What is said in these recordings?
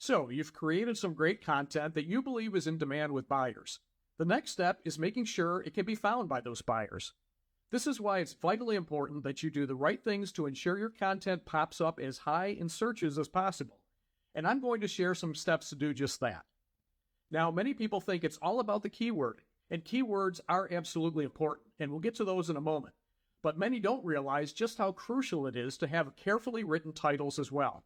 So, you've created some great content that you believe is in demand with buyers. The next step is making sure it can be found by those buyers. This is why it's vitally important that you do the right things to ensure your content pops up as high in searches as possible. And I'm going to share some steps to do just that. Now, many people think it's all about the keyword, and keywords are absolutely important, and we'll get to those in a moment. But many don't realize just how crucial it is to have carefully written titles as well.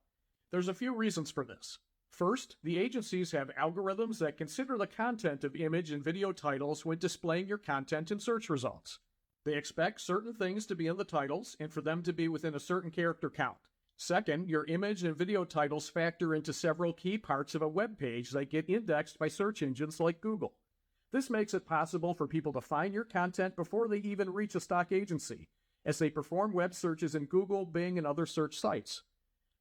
There's a few reasons for this. First, the agencies have algorithms that consider the content of image and video titles when displaying your content in search results. They expect certain things to be in the titles and for them to be within a certain character count. Second, your image and video titles factor into several key parts of a web page that get indexed by search engines like Google. This makes it possible for people to find your content before they even reach a stock agency, as they perform web searches in Google, Bing, and other search sites.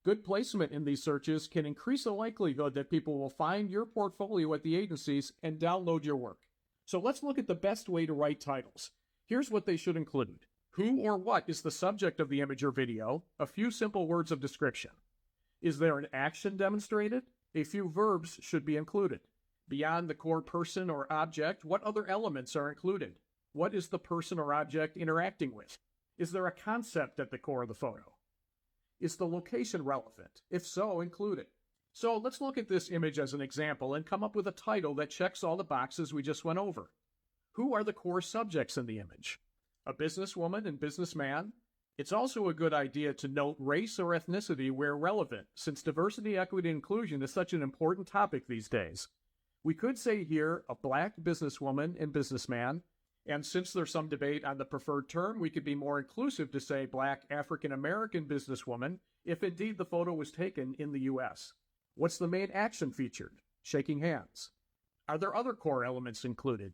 Good placement in these searches can increase the likelihood that people will find your portfolio at the agencies and download your work. So let's look at the best way to write titles. Here's what they should include. Who or what is the subject of the image or video? A few simple words of description. Is there an action demonstrated? A few verbs should be included. Beyond the core person or object, what other elements are included? What is the person or object interacting with? Is there a concept at the core of the photo? Is the location relevant? If so, include it. So let's look at this image as an example and come up with a title that checks all the boxes we just went over. Who are the core subjects in the image? A businesswoman and businessman? It's also a good idea to note race or ethnicity where relevant, since diversity, equity, and inclusion is such an important topic these days. We could say here a black businesswoman and businessman, and since there's some debate on the preferred term, we could be more inclusive to say black African-American businesswoman if indeed the photo was taken in the U.S. What's the main action featured? Shaking hands. Are there other core elements included?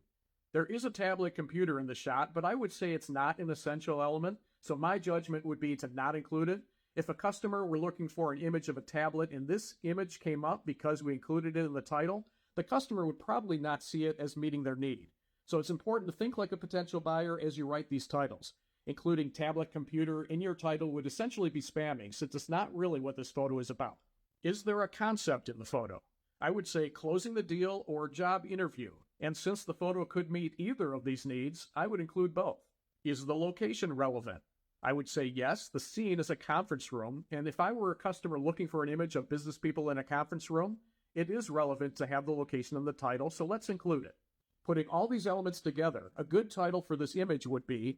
There is a tablet computer in the shot, but I would say it's not an essential element, so my judgment would be to not include it. If a customer were looking for an image of a tablet and this image came up because we included it in the title, the customer would probably not see it as meeting their need. So it's important to think like a potential buyer as you write these titles. Including tablet computer in your title would essentially be spamming, since it's not really what this photo is about. Is there a concept in the photo? I would say closing the deal or job interview. And since the photo could meet either of these needs, I would include both. Is the location relevant? I would say yes, the scene is a conference room, and if I were a customer looking for an image of business people in a conference room, it is relevant to have the location in the title, so let's include it. Putting all these elements together, a good title for this image would be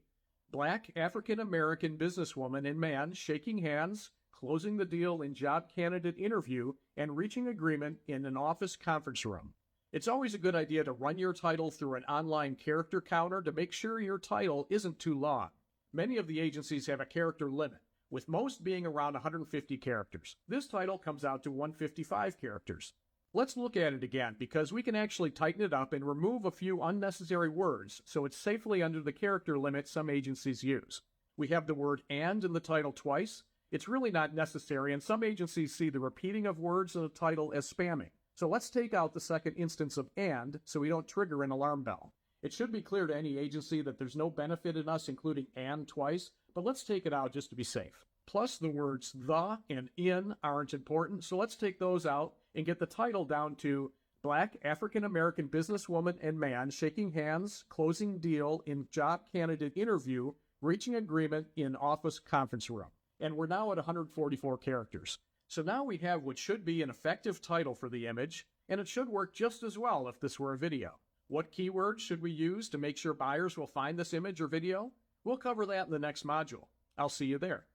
Black African-American Businesswoman and Man Shaking Hands, Closing the Deal in Job Candidate Interview, and Reaching Agreement in an Office Conference Room. It's always a good idea to run your title through an online character counter to make sure your title isn't too long. Many of the agencies have a character limit, with most being around 150 characters. This title comes out to 155 characters. Let's look at it again, because we can actually tighten it up and remove a few unnecessary words so it's safely under the character limit some agencies use. We have the word "and" in the title twice. It's really not necessary, and some agencies see the repeating of words in the title as spamming. So let's take out the second instance of "and" so we don't trigger an alarm bell. It should be clear to any agency that there's no benefit in us including "and" twice, but let's take it out just to be safe. Plus, the words "the" and "in" aren't important, so let's take those out and get the title down to Black African-American Businesswoman and Man Shaking Hands, Closing Deal in Job Candidate Interview, Reaching Agreement in Office Conference Room. And we're now at 144 characters. So now we have what should be an effective title for the image, and it should work just as well if this were a video. What keywords should we use to make sure buyers will find this image or video? We'll cover that in the next module. I'll see you there.